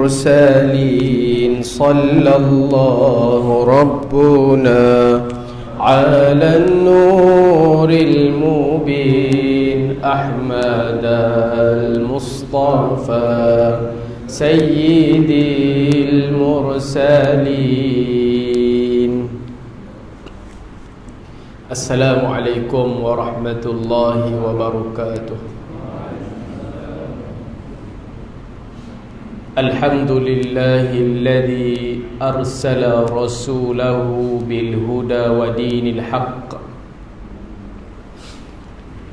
المرسلين صلى الله ربنا على النور المبين أحمد المصطفى سيد المرسلين. السلام عليكم ورحمة الله وبركاته. الحمد لله الذي أرسل رسوله بالهدى ودين الحق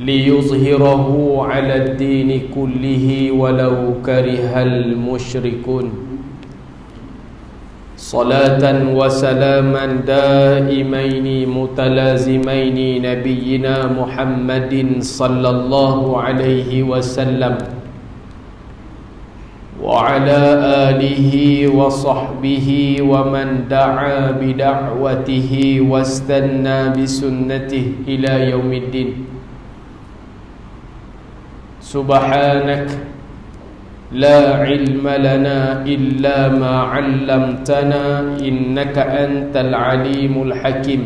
ليظهره على الدين كله ولو كره المشركون. صلاة وسلاما دائمين متلازمين نبينا محمد صلى الله عليه وسلم وعلى آله وصحبه ومن دعا بدعوته واستنى بسنته إلى يوم الدين. سبحانك لا علم لنا إلا ما علمتنا إنك أنت العليم الحكيم.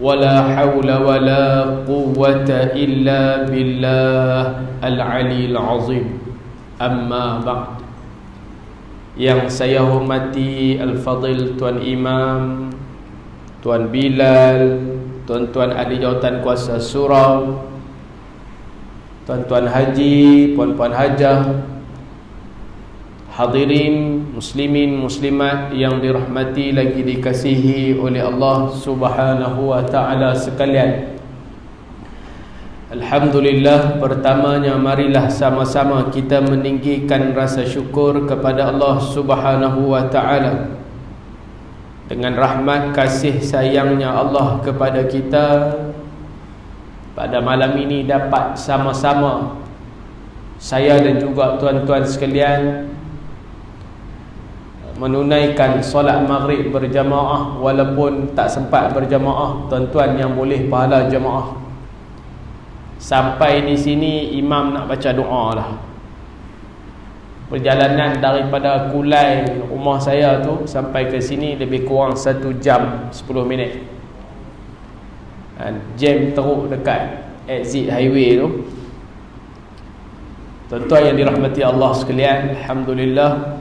ولا حول ولا قوة إلا بالله العلي العظيم. Amma ba'd. Yang saya hormati Al-Fadil Tuan Imam, Tuan Bilal, Tuan-tuan ahli jawatan kuasa surau, Tuan-tuan haji, Puan-puan hajah, hadirin muslimin muslimat yang dirahmati lagi dikasihi oleh Allah Subhanahu wa ta'ala sekalian. Alhamdulillah, pertamanya marilah sama-sama kita meninggikan rasa syukur kepada Allah Subhanahu wa ta'ala. Dengan rahmat kasih sayangnya Allah kepada kita, pada malam ini dapat sama-sama saya dan juga tuan-tuan sekalian menunaikan solat maghrib berjamaah. Walaupun tak sempat berjamaah, tuan-tuan yang boleh pahala jamaah. Sampai di sini imam nak baca doa lah. Perjalanan daripada Kulai rumah saya tu sampai ke sini lebih kurang 1 jam 10 minit. Jam teruk dekat exit highway tu. Tuan-tuan yang dirahmati Allah sekalian, alhamdulillah,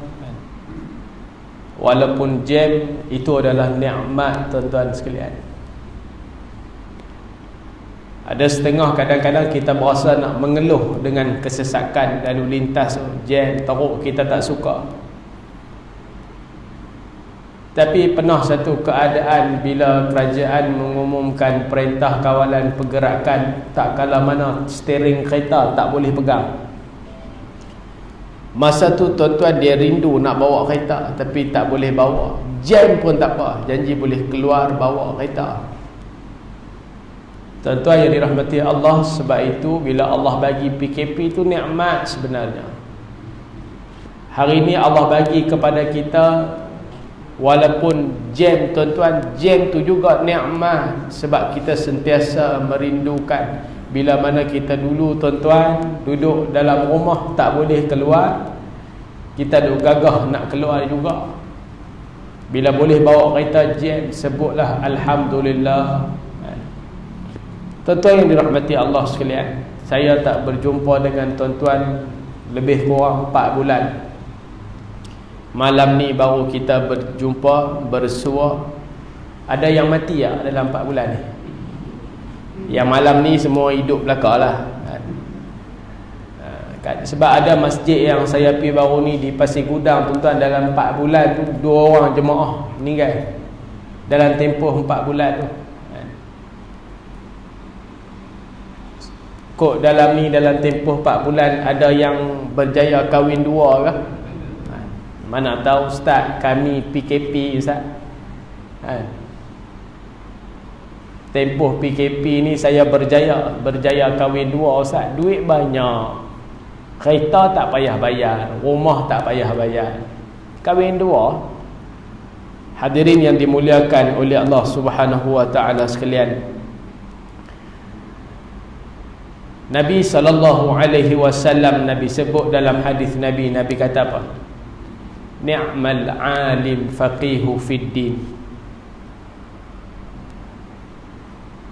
walaupun jam itu adalah nikmat tuan-tuan sekalian. Ada setengah kadang-kadang kita berasa nak mengeluh dengan kesesakan lalu lintas, jam teruk, kita tak suka. Tapi pernah satu keadaan bila kerajaan mengumumkan perintah kawalan pergerakan, tak kala mana steering kereta tak boleh pegang. Masa tu tuan-tuan dia rindu nak bawa kereta tapi tak boleh bawa. Jam pun tak apa, janji boleh keluar bawa kereta. Tuan-tuan yang dirahmati Allah, sebab itu bila Allah bagi PKP itu nikmat sebenarnya. Hari ini Allah bagi kepada kita, walaupun jam tuan-tuan, jam tu juga nikmat. Sebab kita sentiasa merindukan bila mana kita dulu tuan-tuan duduk dalam rumah tak boleh keluar, kita duk gagah nak keluar juga. Bila boleh bawa kereta jam, sebutlah Alhamdulillah. Tuan-tuan yang dirahmati Allah sekalian, saya tak berjumpa dengan tuan-tuan lebih kurang 4 bulan. Malam ni baru kita berjumpa, bersua. Ada yang mati tak dalam 4 bulan ni? Yang malam ni semua hidup belakang lah. Sebab ada masjid yang saya pergi baru ni di Pasir Gudang, tuan-tuan, dalam 4 bulan tu 2 orang jemaah meninggal dalam tempoh 4 bulan tu. Kok dalam ni dalam tempoh 4 bulan ada yang berjaya kahwin 2 ke? Mana tahu ustaz, kami PKP ustaz. Tempoh PKP ni saya berjaya kahwin 2 ustaz. Duit banyak, kereta tak payah bayar, rumah tak payah bayar, kahwin 2. Hadirin yang dimuliakan oleh Allah Subhanahu wa ta'ala sekalian, Nabi SAW Nabi sebut dalam hadis Nabi kata apa? Ni'mal alim faqihu fid din.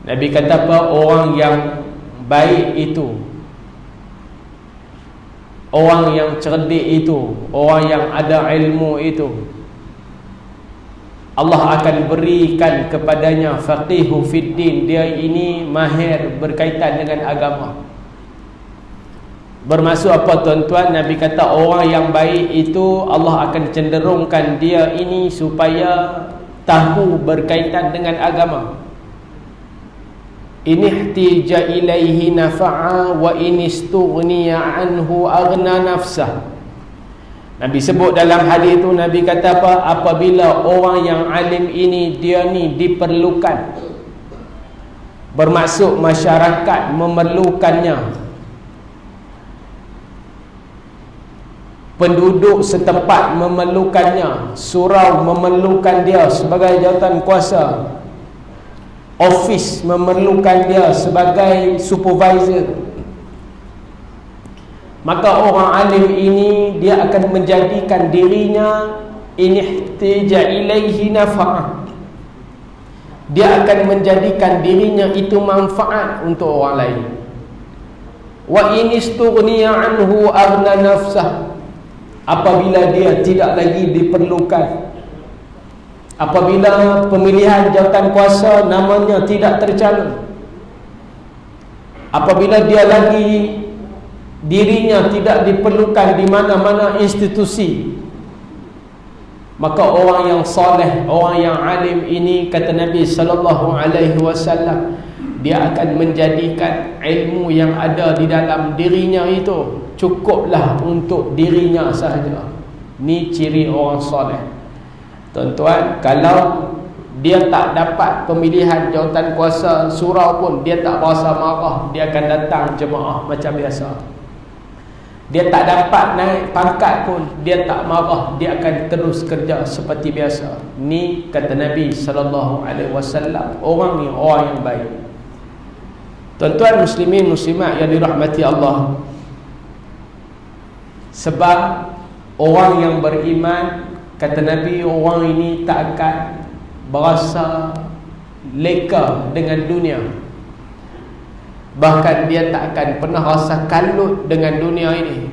Nabi kata apa? Orang yang baik itu, orang yang cerdik itu, orang yang ada ilmu itu, Allah akan berikan kepadanya faqihu fid din. Dia ini mahir berkaitan dengan agama. Bermaksud apa tuan-tuan? Nabi kata orang yang baik itu Allah akan cenderungkan dia ini supaya tahu berkaitan dengan agama. Inihtija ilaihi nafa'a wa inistughniya anhu aghna nafsah. Nabi sebut dalam hadis itu, Nabi kata apa? Apabila orang yang alim ini dia ni diperlukan, bermaksud masyarakat memerlukannya, penduduk setempat memerlukannya, surau memerlukan dia sebagai jawatan kuasa, office memerlukan dia sebagai supervisor, maka orang alim ini dia akan menjadikan dirinya inihtija ilaihi nafa'ah. Dia akan menjadikan dirinya itu manfaat untuk orang lain. Wa inistughniya anhu aghna nafsah. Apabila dia tidak lagi diperlukan, apabila pemilihan jawatan kuasa namanya tidak tercalon, apabila dia lagi dirinya tidak diperlukan di mana-mana institusi, maka orang yang soleh, orang yang alim ini, kata Nabi SAW, dia akan menjadikan ilmu yang ada di dalam dirinya itu cukuplah untuk dirinya sahaja. Ni ciri orang soleh. Tuan-tuan, kalau dia tak dapat pemilihan jawatan kuasa surau pun dia tak berasa marah, dia akan datang jemaah macam biasa. Dia tak dapat naik pangkat pun dia tak marah, dia akan terus kerja seperti biasa. Ni kata Nabi SAW, orang ni orang yang baik. Tuan-tuan muslimin muslimat yang dirahmati Allah, sebab orang yang beriman, kata Nabi, orang ini tak akan berasa leka dengan dunia. Bahkan dia tak akan pernah rasa kalut dengan dunia ini.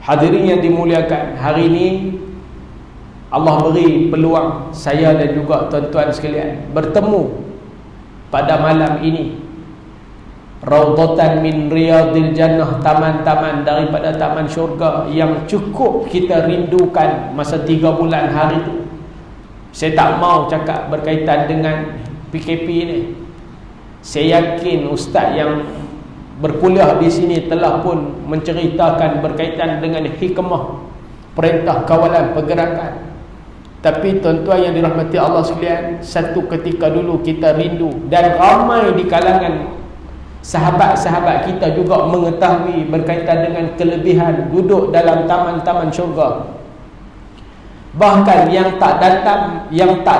Hadirin yang dimuliakan, hari ini Allah beri peluang saya dan juga tuan-tuan sekalian bertemu pada malam ini. Raudhatan min riyadil jannah, taman-taman daripada taman syurga yang cukup kita rindukan masa 3 bulan hari itu. Saya tak mau cakap berkaitan dengan PKP ini. Saya yakin ustaz yang berkuliah di sini telah pun menceritakan berkaitan dengan hikmah perintah kawalan pergerakan. Tapi tuan-tuan yang dirahmati Allah sekalian, satu ketika dulu kita rindu, dan ramai di kalangan sahabat-sahabat kita juga mengetahui berkaitan dengan kelebihan duduk dalam taman-taman syurga. Bahkan yang tak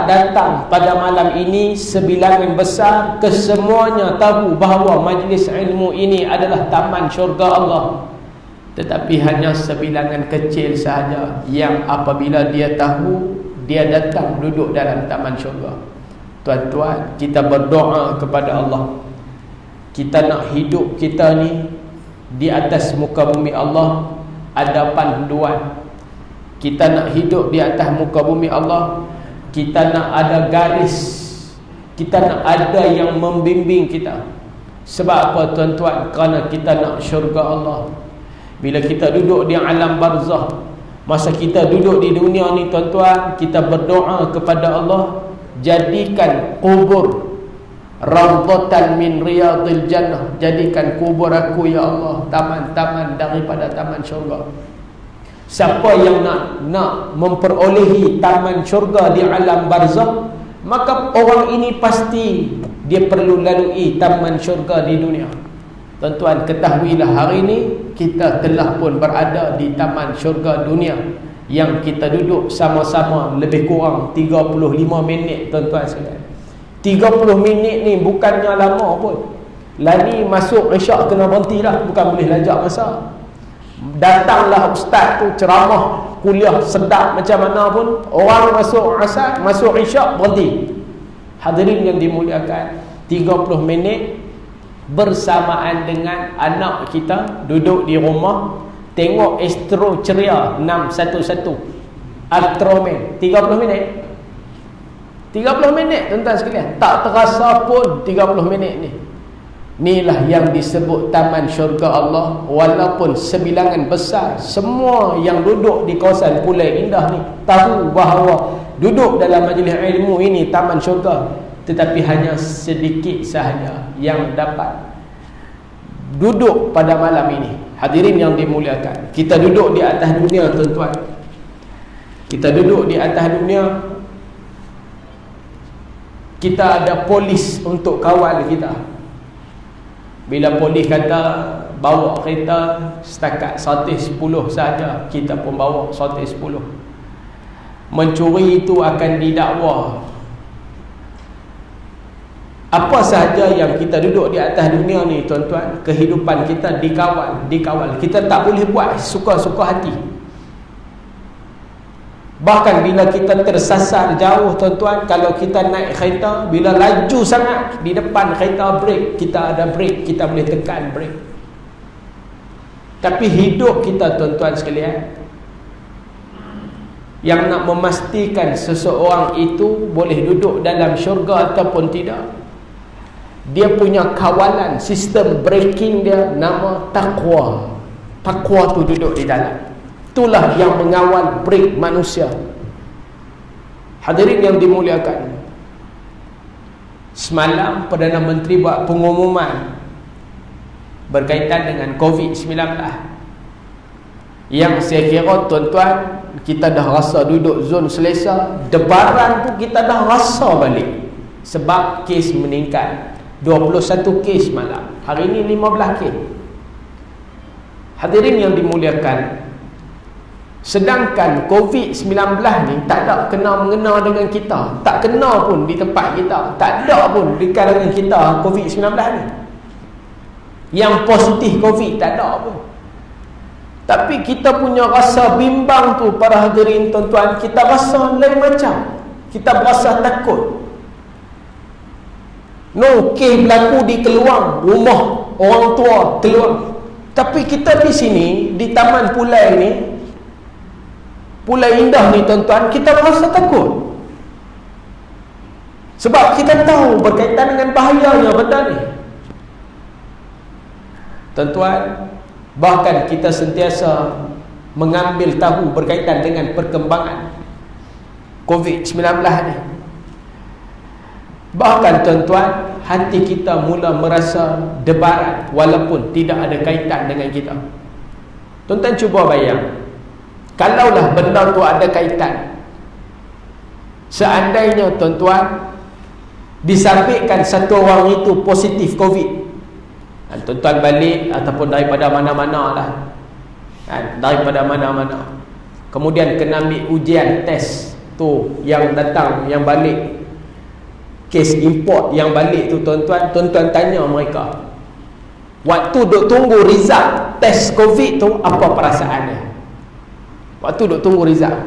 datang pada malam ini sebilangan besar, kesemuanya tahu bahawa majlis ilmu ini adalah taman syurga Allah. Tetapi hanya sebilangan kecil sahaja yang apabila dia tahu, dia datang duduk dalam taman syurga. Tuan-tuan, kita berdoa kepada Allah. Kita nak hidup kita ni di atas muka bumi Allah ada panduan. Kita nak hidup di atas muka bumi Allah, kita nak ada garis, kita nak ada yang membimbing kita. Sebab apa tuan-tuan? Kerana kita nak syurga Allah. Bila kita duduk di alam barzah, masa kita duduk di dunia ni tuan-tuan, kita berdoa kepada Allah, jadikan kubur raudhatan min riyadil jannah, jadikan kubur aku ya Allah taman-taman daripada taman syurga. Siapa yang nak memperolehi taman syurga di alam barzah, maka orang ini pasti dia perlu lalui taman syurga di dunia. Tuan-tuan, ketahuilah hari ini kita telah pun berada di taman syurga dunia yang kita duduk sama-sama lebih kurang 35 minit tuan-tuan sekalian. 30 minit ni bukannya lama pun. Lani masuk isyak kena berhenti dah, bukan boleh lajak masa. Datanglah ustaz tu ceramah, kuliah sedap macam mana pun, orang masuk asar, masuk isyak berhenti. Hadirin yang dimuliakan, 30 minit bersamaan dengan anak kita duduk di rumah tengok Astro Ceria 611 Ultraman 30 minit 30 minit tuan-tuan sekalian, tak terasa pun 30 minit ni. Inilah yang disebut taman syurga Allah. Walaupun sebilangan besar semua yang duduk di kawasan Pulai Indah ni tahu bahawa duduk dalam majlis ilmu ini taman syurga, tetapi hanya sedikit sahaja yang dapat duduk pada malam ini. Hadirin yang dimuliakan, kita duduk di atas dunia tuan-tuan, kita duduk di atas dunia, kita ada polis untuk kawal kita. Bila polis kata bawa kereta setakat 110 saja, kita pun bawa 110. Mencuri itu akan didakwa. Apa sahaja yang kita duduk di atas dunia ni tuan-tuan, kehidupan kita dikawal. Kita tak boleh buat suka-suka hati. Bahkan bila kita tersasar jauh tuan-tuan, kalau kita naik kereta, bila laju sangat di depan kereta brake, kita ada brake, kita boleh tekan brake. Tapi hidup kita tuan-tuan sekalian, yang nak memastikan seseorang itu boleh duduk dalam syurga ataupun tidak, dia punya kawalan, sistem braking dia nama takwa. Takwa tu duduk di dalam. Itulah yang mengawal brake manusia. Hadirin yang dimuliakan, semalam Perdana Menteri buat pengumuman berkaitan dengan COVID-19, yang saya kira tuan-tuan, kita dah rasa duduk zon selesa. Debaran tu kita dah rasa balik, sebab kes meningkat 21 kes malam. Hari ini 15 kes. Hadirin yang dimuliakan, sedangkan COVID-19 ni tak ada kena-mengena dengan kita, tak kena pun di tempat kita, tak ada pun di kalangan kita COVID-19 ni. Yang positif COVID tak ada pun. Tapi kita punya rasa bimbang tu para hadirin tuan-tuan, kita rasa lain macam. Kita berasa takut. No, kes berlaku di Keluang, rumah orang tua Keluang. Tapi kita di sini, di Taman Pulai ni, Pulai Indah ni tuan-tuan, kita rasa takut. Sebab kita tahu berkaitan dengan bahayanya benda ni. Tuan-tuan, bahkan kita sentiasa mengambil tahu berkaitan dengan perkembangan COVID-19 ni. Bahkan tuan-tuan, hati kita mula merasa debaran walaupun tidak ada kaitan dengan kita. Tuan-tuan cuba bayang, kalaulah benda tu ada kaitan, seandainya tuan-tuan disabitkan satu orang itu positif COVID, tuan-tuan balik ataupun daripada mana-mana lah, daripada mana-mana, kemudian kena ambil ujian test tu, yang datang, yang balik, kes import yang balik tu tuan-tuan, tuan-tuan tanya mereka, waktu duk tunggu result test COVID tu, apa perasaannya? Waktu duk tunggu result,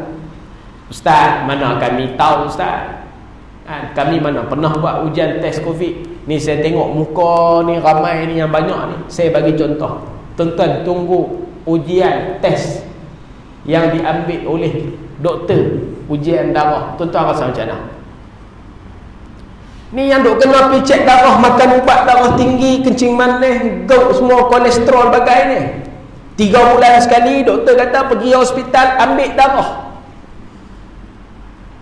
Ustaz, mana kami tahu Ustaz, kami mana pernah buat ujian test COVID ni. Saya tengok muka ni ramai ni yang banyak ni. Saya bagi contoh, tuan-tuan tunggu ujian test yang diambil oleh doktor, ujian darah, tuan-tuan rasa macam mana? Ni yang duk kena pergi cek darah, makan ubat darah tinggi, kencing manis, gout semua, kolesterol bagai ni, 3 bulan sekali doktor kata pergi hospital ambil darah.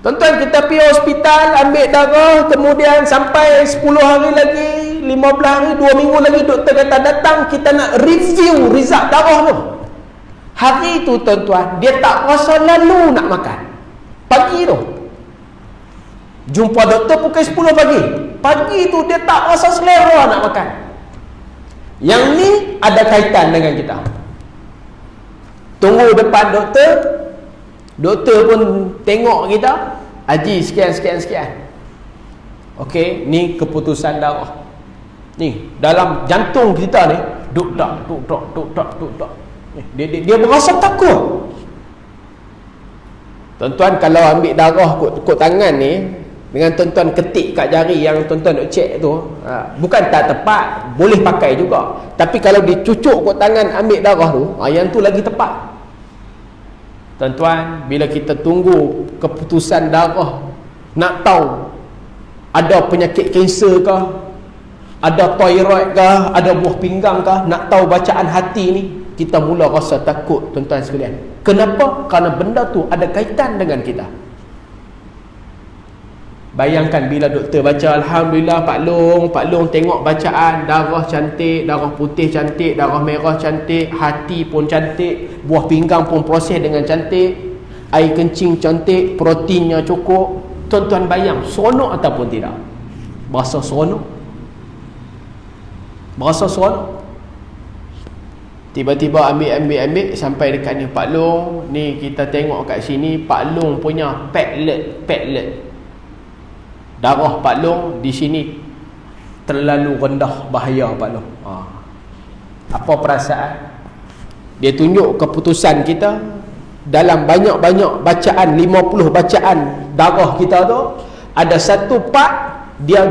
Tuan-tuan, kita pergi hospital ambil darah, kemudian sampai 10 hari lagi, 15 hari, 2 minggu lagi doktor kata datang, kita nak review result darah tu. Hari tu tuan-tuan, dia tak rasa lalu nak makan. Pagi tu jumpa doktor pukul 10 pagi. Pagi tu dia tak rasa selera nak makan. Yang ni ada kaitan dengan kita. Tunggu depan doktor, doktor pun tengok kita, Haji sekian. Okey, ni keputusan darah. Ni dalam jantung kita ni, duk tak. Dia berasa takut. Tuan-tuan kalau ambil darah kot tangan ni, dengan tuan-tuan ketik kat jari yang tuan-tuan nak cek tu, bukan tak tepat, boleh pakai juga. Tapi kalau dicucuk kot tangan ambil darah tu, yang tu lagi tepat. Tuan-tuan, bila kita tunggu keputusan darah, nak tahu ada penyakit kanser ke, ada thyroid ke, ada buah pinggang ke, nak tahu bacaan hati ni, kita mula rasa takut, tuan-tuan sekalian. Kenapa? Kerana benda tu ada kaitan dengan kita. Bayangkan bila doktor baca, Alhamdulillah Pak Long tengok bacaan, darah cantik, darah putih cantik, darah merah cantik, hati pun cantik, buah pinggang pun proses dengan cantik, air kencing cantik, proteinnya cukup. Tuan-tuan bayang, seronok ataupun tidak? Berasa seronok. Tiba-tiba ambil sampai dekat ni, Pak Long, ni kita tengok kat sini, Pak Long punya platelet darah Pak Long di sini terlalu rendah, bahaya Pak Long. Apa perasaan? Dia tunjuk keputusan kita dalam banyak-banyak bacaan, 50 bacaan darah kita tu, ada satu part dia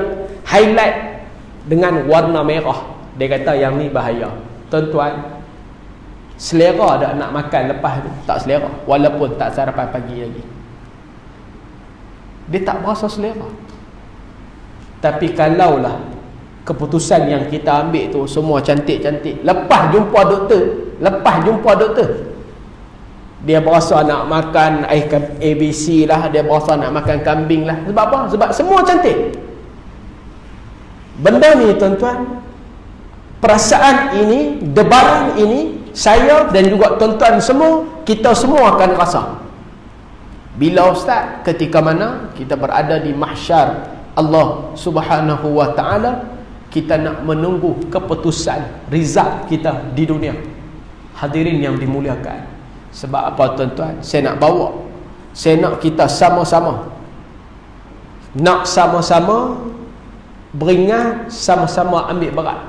highlight dengan warna merah. Dia kata yang ni bahaya. Tuan-tuan, selera tak nak makan lepas tu? Tak selera, walaupun tak sarapan pagi lagi. Dia tak berasa selera. Tapi kalaulah keputusan yang kita ambil tu semua cantik-cantik, lepas jumpa doktor, dia berasa nak makan ABC lah, dia berasa nak makan kambing lah. Sebab apa? Sebab semua cantik. Benda ni tuan-tuan, perasaan ini, debaran ini, saya dan juga tuan-tuan semua, kita semua akan rasa. Bila Ustaz? Ketika mana kita berada di mahsyar Allah Subhanahu wa ta'ala, kita nak menunggu keputusan result kita di dunia. Hadirin yang dimuliakan, sebab apa tuan-tuan? Saya nak kita sama-sama beringat, sama-sama ambil berat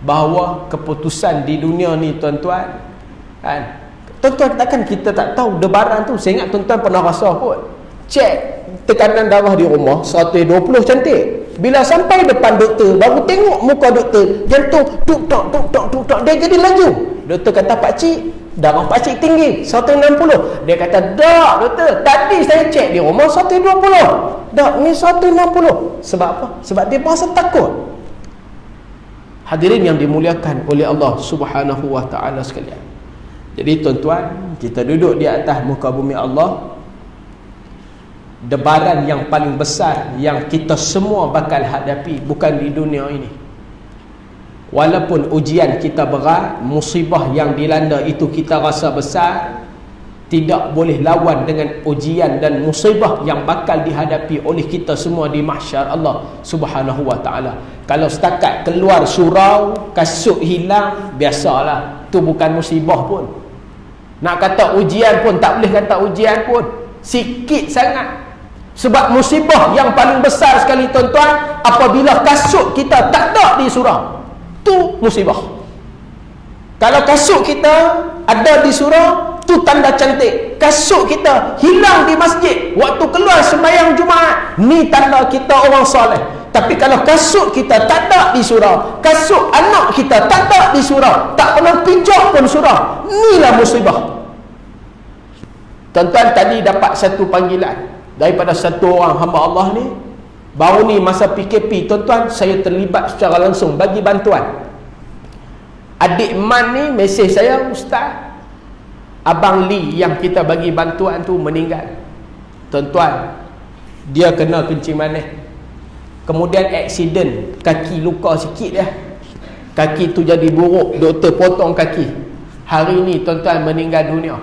bahawa keputusan di dunia ni tuan-tuan, kan? Tuan-tuan, takkan kita tak tahu debaran tu. Saya ingat tuan-tuan pernah rasa kot, cek tekanan darah di rumah 120 cantik. Bila sampai depan doktor, baru tengok muka doktor, jantung tuk tok, dia jadi laju. Doktor kata, Pakcik, darah Pakcik tinggi 160. Dia kata, tak doktor, tadi saya cek di rumah 120. Tak, ni 160. Sebab apa? Sebab dia berasa takut. Hadirin yang dimuliakan oleh Allah Subhanahu wa ta'ala sekalian. Jadi tuan-tuan, kita duduk di atas muka bumi Allah, debaran yang paling besar yang kita semua bakal hadapi bukan di dunia ini. Walaupun ujian kita berat, musibah yang dilanda itu kita rasa besar, tidak boleh lawan dengan ujian dan musibah yang bakal dihadapi oleh kita semua di mahsyar Allah Subhanahu wa ta'ala. Kalau setakat keluar surau, kasut hilang, biasalah, tu bukan musibah pun. Nak kata ujian pun tak boleh kata ujian pun, sikit sangat. Sebab musibah yang paling besar sekali tuan-tuan, apabila kasut kita tak ada di surau, tu musibah. Kalau kasut kita ada di surau, tu tanda cantik. Kasut kita hilang di masjid waktu keluar sembahyang Jumaat, ni tanda kita orang soleh. Tapi kalau kasut kita tak ada di surau, kasut anak kita tak ada di surau, tak pernah pijak pun surau, inilah musibah. Tuan-tuan, tadi dapat satu panggilan daripada satu orang hamba Allah ni. Baru ni masa PKP tuan-tuan, saya terlibat secara langsung bagi bantuan. Adik Man ni mesej saya, Ustaz, Abang Lee yang kita bagi bantuan tu meninggal. Tuan-tuan, dia kena kencing manis, kemudian aksiden, kaki luka sikit dia, kaki tu jadi buruk, doktor potong kaki. Hari ni tuan-tuan meninggal dunia.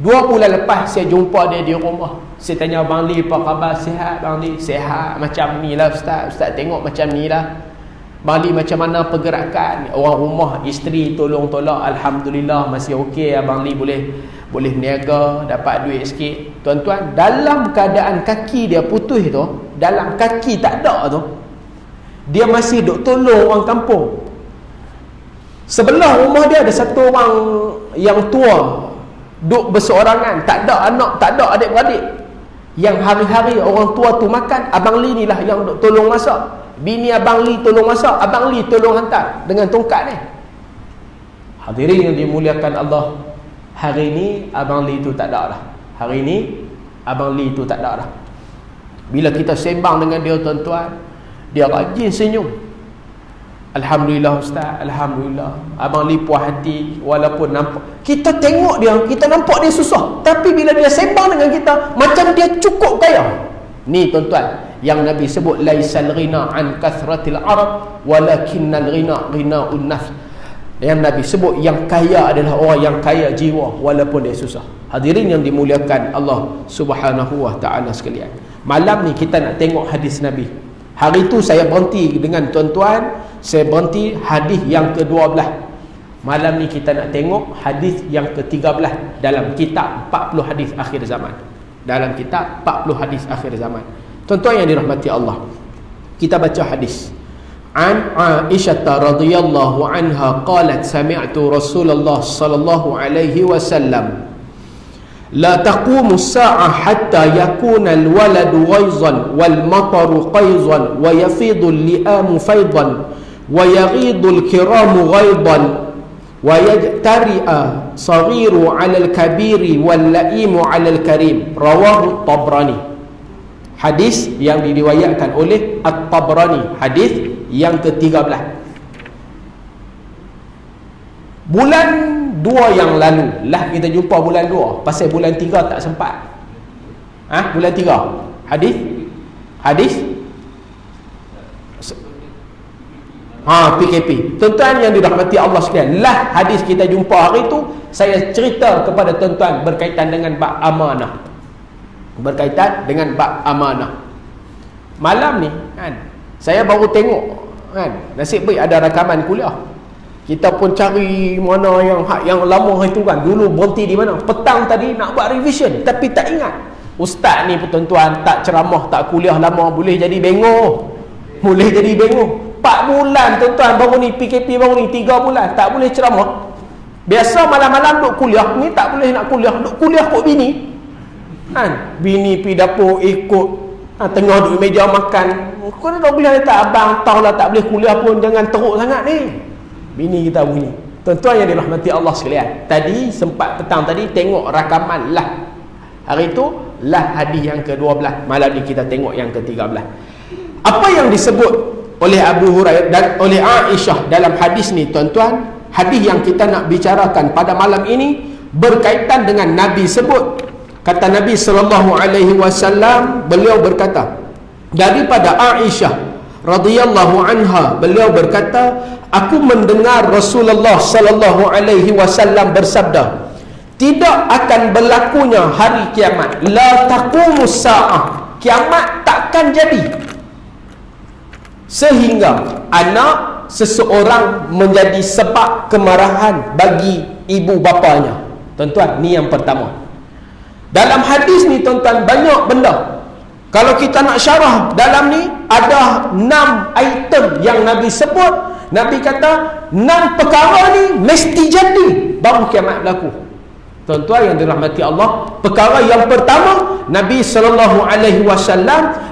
2 bulan lepas saya jumpa dia di rumah. Saya tanya, Abang Lee apa khabar? Sihat Abang Lee? Sihat macam ni lah Ustaz. Ustaz tengok macam ni lah. Abang Lee macam mana pergerakan? Orang rumah, isteri tolong-tolong, Alhamdulillah masih okey. Abang Lee boleh berniaga, dapat duit sikit. Tuan-tuan, dalam keadaan kaki dia putus tu, dalam kaki tak ada tu, dia masih duk tolong orang kampung. Sebelah rumah dia ada satu orang yang tua, duk berseorangan, tak ada anak, tak ada adik-beradik. Yang hari-hari orang tua tu makan, Abang Li ni lah yang duk tolong masak. Bini Abang Li tolong masak, Abang Li tolong hantar dengan tongkat ni. Hadirin yang dimuliakan Allah, hari ni Abang Li tu tak ada dah. Hari ni Abang Li tu tak ada dah. Bila kita sembang dengan dia, tuan-tuan, dia rajin senyum. Alhamdulillah Ustaz, Alhamdulillah, Abang Li puas hati. Walaupun nampak, kita tengok dia, kita nampak dia susah, tapi bila dia sembang dengan kita, macam dia cukup kaya. Ni tuan-tuan, yang Nabi sebut, laisal ghina an kathratil arab, walakinnal ghina ghinaun nafs. Yang Nabi sebut, yang kaya adalah orang yang kaya jiwa, walaupun dia susah. Hadirin yang dimuliakan Allah Subhanahu wa ta'ala sekalian, malam ni kita nak tengok hadis Nabi. Hari tu saya berhenti dengan tuan-tuan, saya berhenti hadis yang ke-12. Malam ni kita nak tengok hadis yang ke-13 dalam kitab 40 hadis akhir zaman. Dalam kitab 40 hadis akhir zaman. Tuan-tuan yang dirahmati Allah, kita baca hadis. An Aisyah radhiyallahu anha qalat sami'tu Rasulullah sallallahu alaihi wasallam la taqumu as-sa'ah hatta yakuna al-waladu ghaizan wal mataru qaizan wa yafidu al-li'amu faydan wa yaghidu al-kiramu ghaidan wa yajtari'a saghiru 'ala al-kabiri wal la'imu 'ala al-karim. Rawahu Tabrani. Hadis yang diriwayatkan oleh At-Tabrani, hadis yang ke-13. Bulan 2 yang lalu lah kita jumpa bulan 2. Pasal bulan 3 tak sempat. Bulan 3 Hadis PKP. Tuan-tuan yang dirahmati Allah sekalian, lah hadis kita jumpa hari tu, saya cerita kepada tuan-tuan berkaitan dengan bab amanah. Berkaitan dengan bab amanah. Malam ni kan, saya baru tengok kan, nasib baik ada rakaman kuliah. Kita pun cari mana yang lama itu kan. Dulu berhenti di mana? Petang tadi nak buat revision, tapi tak ingat. Ustaz ni tuan-tuan tak ceramah, tak kuliah lama, boleh jadi bengong. Boleh jadi bengong. 4 bulan tuan-tuan baru ni, PKP baru ni 3 bulan tak boleh ceramah. Biasa malam-malam duk kuliah, ni tak boleh nak kuliah. Duk kuliah kot bini kan, bini pergi dapur ikut, tengah duduk meja makan. Kau dah boleh kata, abang tahulah tak boleh kuliah pun, jangan teruk sangat ni. Bini kita bunyi. Tuan-tuan yang dirahmati Allah sekalian, tadi sempat petang tadi tengok rakaman lah. Hari tu lah hadis yang ke-12. Malam ni kita tengok yang ke-13. Apa yang disebut oleh Abu Hurairah dan oleh Aisyah dalam hadis ni tuan-tuan, hadis yang kita nak bicarakan pada malam ini berkaitan dengan Nabi sebut. Kata Nabi sallallahu alaihi wasallam, beliau berkata daripada Aisyah radhiyallahu anha, beliau berkata, aku mendengar Rasulullah sallallahu alaihi wasallam bersabda, tidak akan berlakunya hari kiamat, la taqumus saah, kiamat takkan jadi sehingga anak seseorang menjadi sebab kemarahan bagi ibu bapanya. Tuan-tuan, ni yang pertama. Dalam hadis ni tuan-tuan banyak benda. Kalau kita nak syarah dalam ni, ada 6 item yang Nabi sebut. Nabi kata 6 perkara ni mesti jadi baru kiamat berlaku. Tuan-tuan yang dirahmati Allah, perkara yang pertama, Nabi SAW,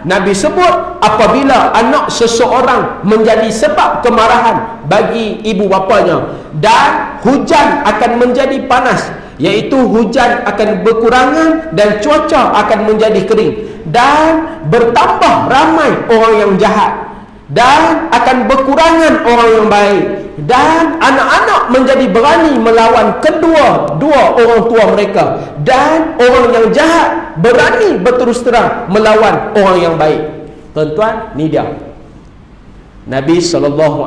Nabi sebut apabila anak seseorang menjadi sebab kemarahan bagi ibu bapanya, dan hujan akan menjadi panas, iaitu hujan akan berkurangan dan cuaca akan menjadi kering, dan bertambah ramai orang yang jahat, dan akan berkurangan orang yang baik, dan anak-anak menjadi berani melawan dua orang tua mereka, dan orang yang jahat berani berterus terang melawan orang yang baik. Tuan-tuan, ni dia Nabi SAW,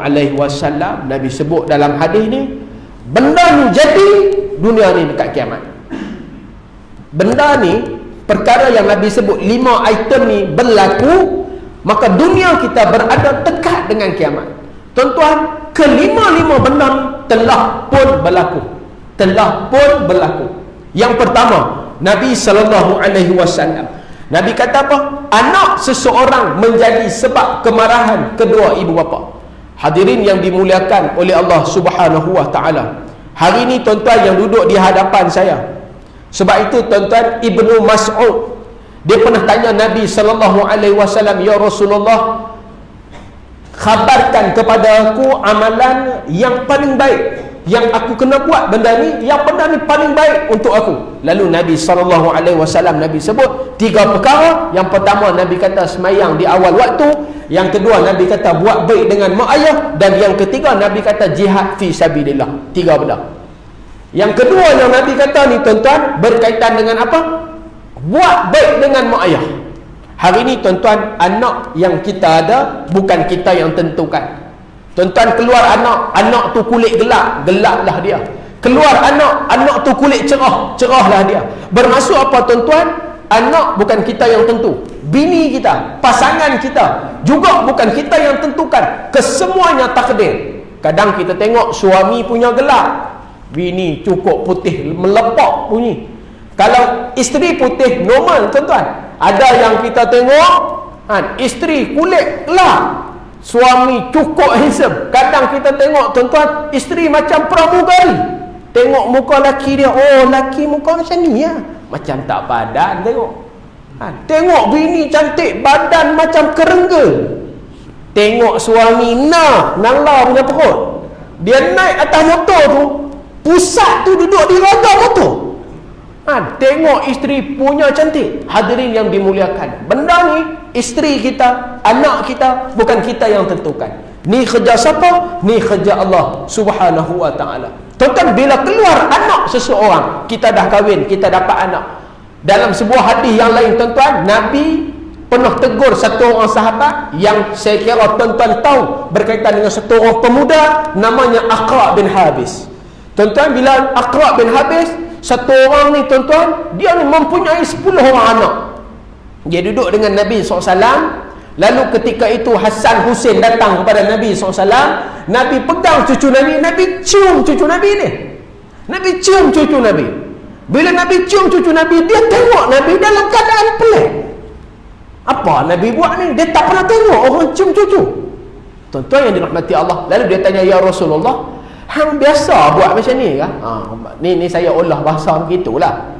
Nabi sebut dalam hadis ni, benda ni jadi dunia ni dekat kiamat. Benda ni, perkara yang Nabi sebut 5 item ni berlaku, maka dunia kita berada dekat dengan kiamat. Tuan-tuan, kelima-lima benda telah pun berlaku. Telah pun berlaku. Yang pertama, Nabi SAW, Nabi kata apa? Anak seseorang menjadi sebab kemarahan kedua ibu bapa. Hadirin yang dimuliakan oleh Allah Subhanahu wa taala. Hari ini tuan-tuan yang duduk di hadapan saya. Sebab itu tuan-tuan, Ibnu Mas'ud dia pernah tanya Nabi sallallahu alaihi wasallam, "Ya Rasulullah, khabarkan kepada aku amalan yang paling baik yang aku kena buat, benda ni yang benda ni paling baik untuk aku." Lalu Nabi sallallahu alaihi wasallam Nabi sebut 3 perkara. Yang pertama Nabi kata semayang di awal waktu, yang kedua Nabi kata buat baik dengan mak ayah, dan yang ketiga Nabi kata jihad fi sabilillah. 3 benda. Yang kedua yang Nabi kata ni tuan-tuan berkaitan dengan apa? Buat baik dengan mak ayah. Hari ni tuan-tuan, anak yang kita ada bukan kita yang tentukan. Tuan-tuan keluar anak tu kulit gelap, gelaplah dia. Keluar anak tu kulit cerah, cerahlah dia. Bermaksud apa tuan-tuan? Anak bukan kita yang tentu. Bini kita, pasangan kita juga bukan kita yang tentukan. Kesemuanya takdir. Kadang kita tengok suami punya gelap, bini cukup putih melepak bunyi. Kalau isteri putih normal tuan-tuan. Ada yang kita tengok isteri kulit gelap, suami cukup handsome. Kadang kita tengok tuan-tuan, isteri macam pramugari. Tengok muka laki dia, oh laki muka macam ni ya, macam tak padan tengok. Tengok bini cantik, badan macam kerengga. Tengok suami nala punya perut. Dia naik atas motor tu, pusat tu duduk di roda motor. Tengok isteri punya cantik. Hadirin yang dimuliakan, benda ni isteri kita, anak kita bukan kita yang tentukan. Ni kerja siapa? Ni kerja Allah Subhanahu wa ta'ala. Tuan-tuan, bila keluar anak seseorang, kita dah kahwin, kita dapat anak. Dalam sebuah hadis yang lain tuan-tuan, Nabi pernah tegur satu orang sahabat yang saya kira tuan-tuan tahu, berkaitan dengan satu orang pemuda namanya Aqra' bin Habis. Tuan-tuan, bila Aqra' bin Habis, satu orang ni tuan-tuan, dia ni mempunyai 10 orang anak. Dia duduk dengan Nabi SAW. Lalu ketika itu Hasan Husain datang kepada Nabi SAW. Nabi pegang cucu Nabi, Nabi cium cucu Nabi ni. Nabi cium cucu Nabi. Bila Nabi cium cucu Nabi, dia tengok Nabi dalam keadaan pelik. Apa Nabi buat ni? Dia tak pernah tengok orang cium cucu. Tuan-tuan yang dirahmati Allah. Lalu dia tanya, "Ya Rasulullah, hang biasa buat macam ni kah?" Ni saya olah bahasa begitulah.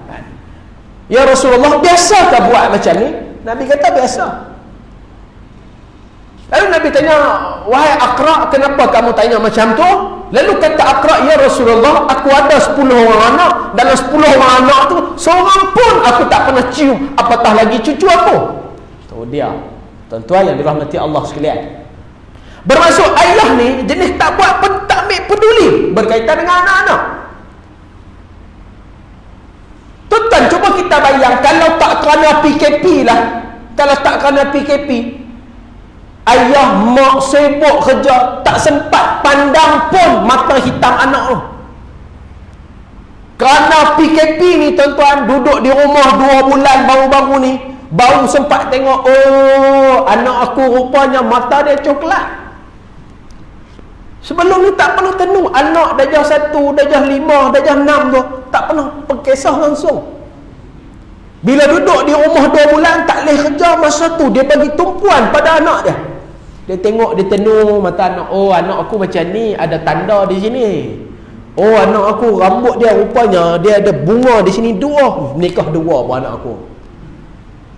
"Ya Rasulullah, biasakah buat macam ni?" Nabi kata biasa. Lalu Nabi tanya, "Wahai Aqra', kenapa kamu tanya macam tu?" Lalu kata Aqra', "Ya Rasulullah, aku ada 10 orang anak. Dalam 10 orang anak tu, seorang pun aku tak pernah cium, apatah lagi cucu aku." Tu dia. Tuan-tuan yang dirahmati Allah sekalian. Bermaksud ayah ni jenis tak buat, tak ambil peduli berkaitan dengan anak-anak. Tuan-tuan, cuba kita bayang, kalau tak kerana PKP lah, kalau tak kerana PKP, ayah mak sibuk kerja, tak sempat pandang pun mata hitam anak tu. Kerana PKP ni tuan-tuan, duduk di rumah 2 bulan baru-baru ni, baru sempat tengok, oh anak aku rupanya mata dia coklat. Sebelum ni tak pernah tenung. Anak darjah 1, darjah 5, darjah 6 tu tak pernah berkisah langsung. Bila duduk di rumah 2 bulan tak boleh kerja, masa tu dia bagi tumpuan pada anak dia. Dia tengok, dia tenung mata anak. Oh anak aku macam ni, ada tanda di sini. Oh anak aku rambut dia rupanya dia ada bunga di sini 2. Nikah 2 pun anak aku.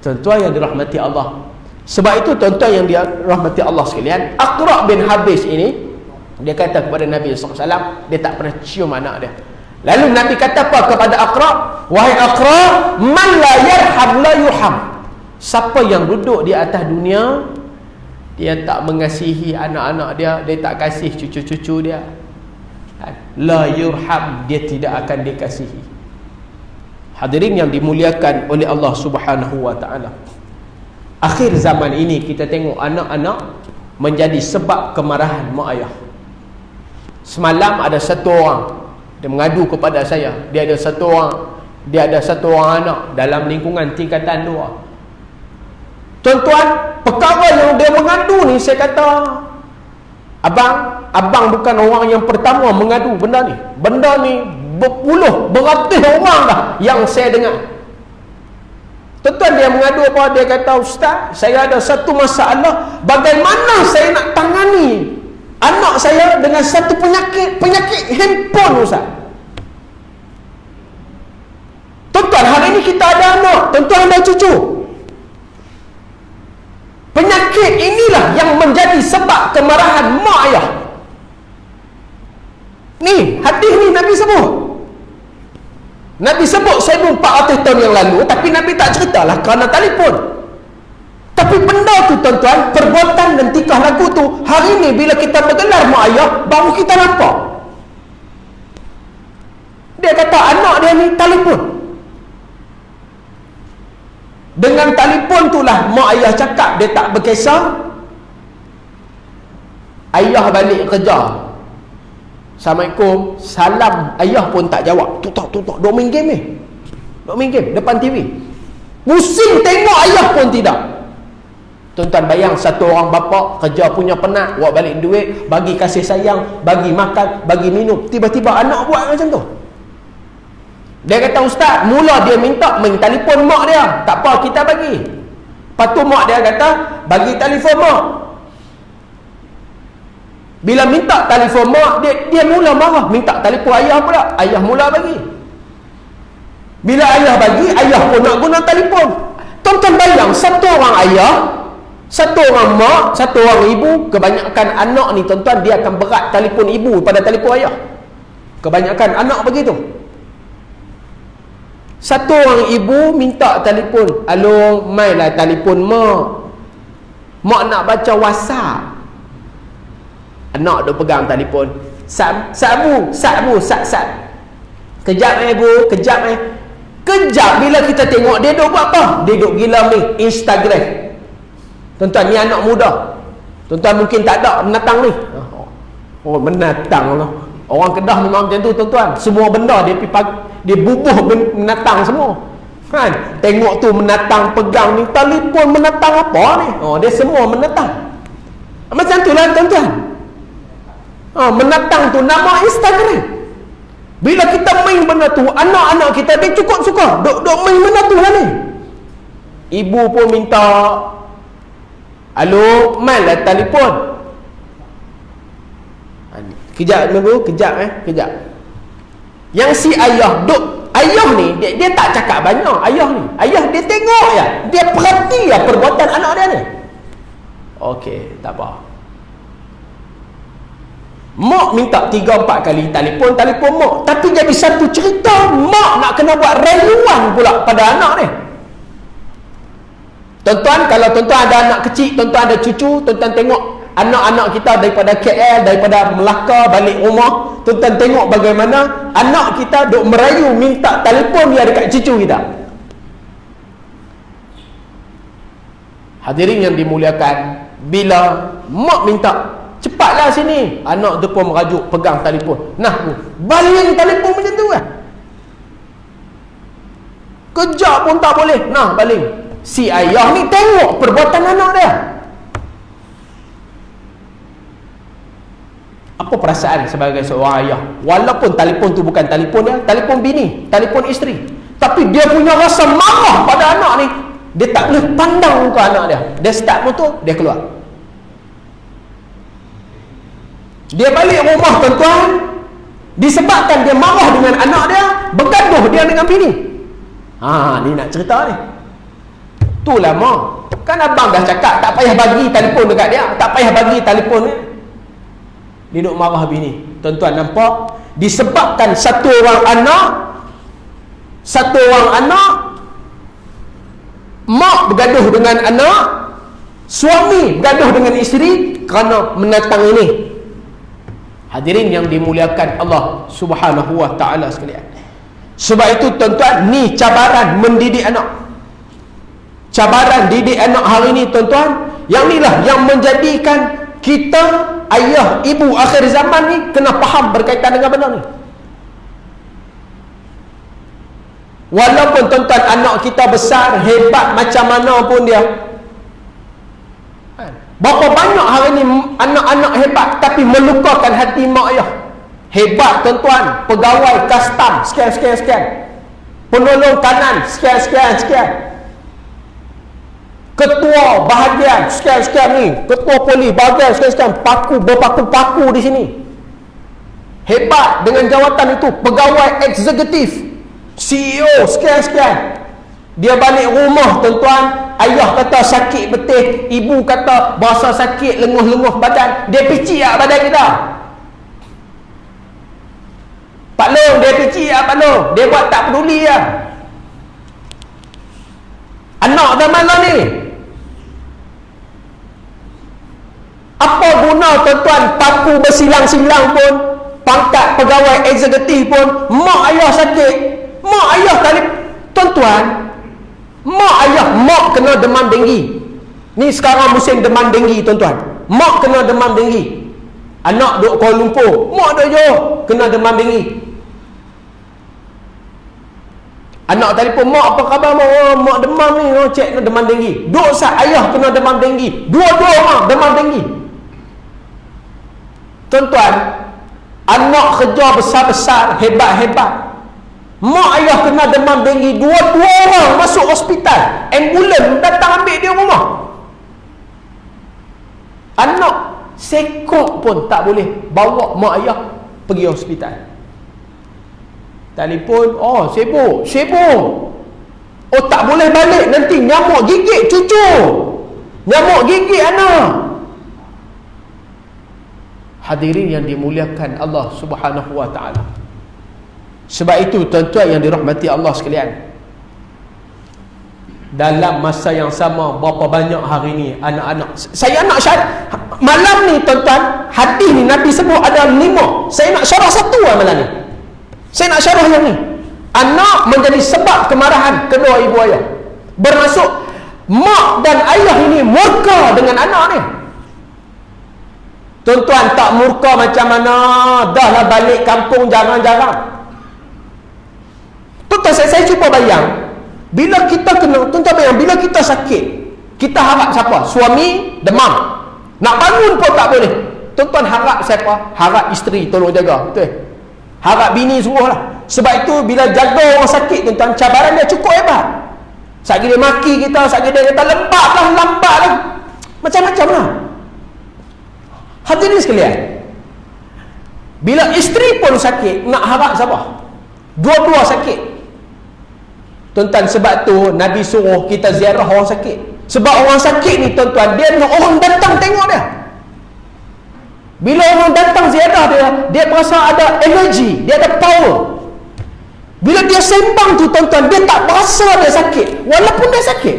Tuan-tuan yang dirahmati Allah. Sebab itu tuan-tuan yang dirahmati Allah sekalian, Aqra' bin Habis ini, dia kata kepada Nabi SAW, dia tak pernah cium anak dia. Lalu Nabi kata apa kepada Aqra'? "Wahai Aqra', man la yarham la yuham." Siapa yang duduk di atas dunia, dia tak mengasihi anak-anak dia, dia tak kasih cucu-cucu dia, la yurham, dia tidak akan dikasihi. Hadirin yang dimuliakan oleh Allah Subhanahu wa ta'ala, akhir zaman ini kita tengok anak-anak menjadi sebab kemarahan mak ayah. Semalam ada satu orang, dia mengadu kepada saya, dia ada satu orang anak dalam lingkungan tingkatan 2. Tuan-tuan, perkara yang dia mengadu ni, saya kata, abang bukan orang yang pertama mengadu benda ni. Benda ni berpuluh, beratus orang dah yang saya dengar. Tuan-tuan, dia mengadu apa? Dia kata, Ustaz, saya ada satu masalah, bagaimana saya nak tangani anak saya dengan satu penyakit handphone, Ustaz. Tuan-tuan, hari ini kita ada anak, tuan-tuan ada cucu. Penyakit inilah yang menjadi sebab kemarahan mak ayah. Ni, hadis ni Nabi sebut. Nabi sebut 1400 tahun yang lalu, tapi Nabi tak ceritalah kerana telefon. Tapi benda tu, tuan-tuan, perbuatan dan tikah lagu tu, hari ni bila kita bergelar mak ayah, baru kita nampak. Dia kata anak dia ni telefon. Dengan telefon tu lah mak ayah cakap, dia tak berkisah. Ayah balik kerja, Assalamualaikum, salam ayah pun tak jawab. Tutok, duk main game ni. Duk main game depan TV. Pusing tengok ayah pun tidak. Tuan-tuan bayang, satu orang bapa kerja punya penat, buat balik duit, bagi kasih sayang, bagi makan, bagi minum. Tiba-tiba anak buat macam tu. Dia kata, Ustaz, mula dia minta main telefon mak dia. Tak apa, kita bagi. Lepas tu mak dia kata, bagi telefon mak. Bila minta telefon mak, dia mula marah. Minta telefon ayah pula. Ayah mula bagi. Bila ayah bagi, ayah pun nak guna telefon. Tuan-tuan bayang, satu orang ayah, satu orang mak, satu orang ibu. Kebanyakan anak ni, tuan-tuan, dia akan berat telefon ibu pada telefon ayah. Kebanyakan anak begitu. Satu orang ibu minta telefon. Alo, mainlah telefon mak. Mak nak baca WhatsApp. Anak duk pegang telefon. Sat. Kejap ibu, kejap Kejap bila kita tengok dia duk buat apa? Dia duk gila ni Instagram. Tuan-tuan, ni anak muda. Tuan-tuan mungkin tak ada menatang ni. Oh, menatang lah. Orang Kedah memang macam tu, tuan-tuan. Semua benda dia bubuh menatang semua. Kan? Tengok tu menatang pegang ni telefon, menatang apa ni? Oh, dia semua menatang. Macam tu lah, tuan-tuan. Menatang tu nama Instagram. Bila kita main benda tu, anak-anak kita dia cukup suka duk main benda tu lah ni. Ibu pun minta, alo, mainlah telefon. Kejap ibu, kejap. Yang si ayah ni dia tak cakap banyak. Ayah dia tengok ya, dia perhati ya perbuatan anak dia ni. Okey, tak apa. Mak minta 3-4 kali telefon mak. Tapi jadi satu cerita, mak nak kena buat rayuan pula pada anak ni. Tuan-tuan, kalau tuan-tuan ada anak kecil, tuan-tuan ada cucu, tuan-tuan tengok anak-anak kita daripada KL, daripada Melaka balik rumah, tuan-tuan tengok bagaimana anak kita duk merayu minta telefon dia dekat cucu kita. Hadirin yang dimuliakan, bila mak minta, cepatlah sini, anak tu pun merajuk pegang telefon. Nah, baling telefon macam tu kan. Kejap pun tak boleh. Nah, baling. Si ayah ni tengok perbuatan anak dia. Apa perasaan sebagai seorang ayah? Walaupun telefon tu bukan telefon dia, telefon bini, telefon isteri, tapi dia punya rasa marah pada anak ni. Dia tak boleh pandang muka anak dia. Dia start motor, dia keluar. Dia balik rumah, tuan-tuan, disebabkan dia marah dengan anak dia, bergaduh dia dengan bini. Ni nak cerita ni. Itulah mak. Kan abang dah cakap tak payah bagi telefon dekat dia, tak payah bagi telefon ni. Dia duk marah bini. Tuan-tuan nampak? Disebabkan satu orang anak, mak bergaduh dengan anak, suami bergaduh dengan isteri kerana menatang ini. Hadirin yang dimuliakan Allah Subhanahu wa ta'ala sekalian. Sebab itu tuan-tuan, ni cabaran mendidik anak. Cabaran didik anak hari ni, tuan-tuan, yang inilah yang menjadikan kita, ayah, ibu akhir zaman ni kena faham berkaitan dengan benda ni. Walaupun tuan-tuan anak kita besar, hebat macam mana pun dia, berapa banyak hari ni anak-anak hebat tapi melukakan hati mak ayah. Hebat tuan-tuan, pegawai custom sekian, penolong kanan sekian. ketua bahagian sekian-sekian ni, ketua polis bahagian sekian-sekian, berpaku-paku di sini. Hebat dengan jawatan itu, pegawai eksekutif, CEO sekian-sekian. Dia balik rumah tuan-tuan, ayah kata sakit betih, ibu kata berasa sakit, lenguh-lenguh badan, dia picit badan kita. Pak Long, dia picit Pak Long, dia buat tak peduli lah. Anak zaman lah ni. Apa guna tuan-tuan paku bersilang-silang pun, pangkat pegawai eksekutif pun, mak ayah sakit, mak ayah tadi, tuan-tuan, mak kena demam denggi. Ni sekarang musim demam denggi tuan-tuan. Mak kena demam denggi. Anak duduk Kuala Lumpur, mak duduk Johor, kena demam denggi. Anak telefon, mak apa khabar mak? Oh, mak demam ni, oh, cek demam denggi. Duk sat ayah kena demam denggi. Dua-dua orang demam denggi. Tuan-tuan, anak kerja besar-besar, hebat-hebat, mak ayah kena demam denggi, dua-dua orang masuk hospital, ambulan datang ambil dia rumah. Anak sekok pun tak boleh bawa mak ayah pergi hospital. Telefon, oh sibuk. Oh tak boleh balik, nanti nyamuk gigit cucu, nyamuk gigit anak. Hadirin yang dimuliakan Allah Subhanahu wa ta'ala. Sebab itu tuan-tuan yang dirahmati Allah sekalian, dalam masa yang sama, berapa banyak hari ni anak-anak, saya nak malam ni tuan-tuan, hadis ni Nabi sebut ada 5. Saya nak syarah satu malam ni. Saya nak syarah yang ni. Anak menjadi sebab kemarahan kedua ibu ayah. Bermaksud mak dan ayah ini murka dengan anak ni. Tuan-tuan, tak murka macam mana, dahlah balik kampung jarang-jarang. Tuan-tuan, saya cuba bayang, bila kita kena, tuan-tuan bayang, bila kita sakit, kita harap siapa? Suami demam, nak bangun pun tak boleh. Tuan-tuan harap siapa? Harap isteri tolong jaga, betul? Harap bini suruh lah. Sebab itu bila jaga orang sakit, tuan-tuan, cabaran dia cukup hebat. Sekali dia maki kita, sekali dia kata lambat lah, macam-macam lah. Hadirin sekalian, bila isteri pun sakit, nak harap siapa? Dua-dua sakit. Tuan-tuan, sebab tu Nabi suruh kita ziarah orang sakit. Sebab orang sakit ni tuan-tuan, dia nak orang datang tengok dia. Bila orang datang ziarah dia, dia berasa ada energi, dia ada power. Bila dia sembang tu tuan-tuan, dia tak berasa dia sakit, walaupun dia sakit.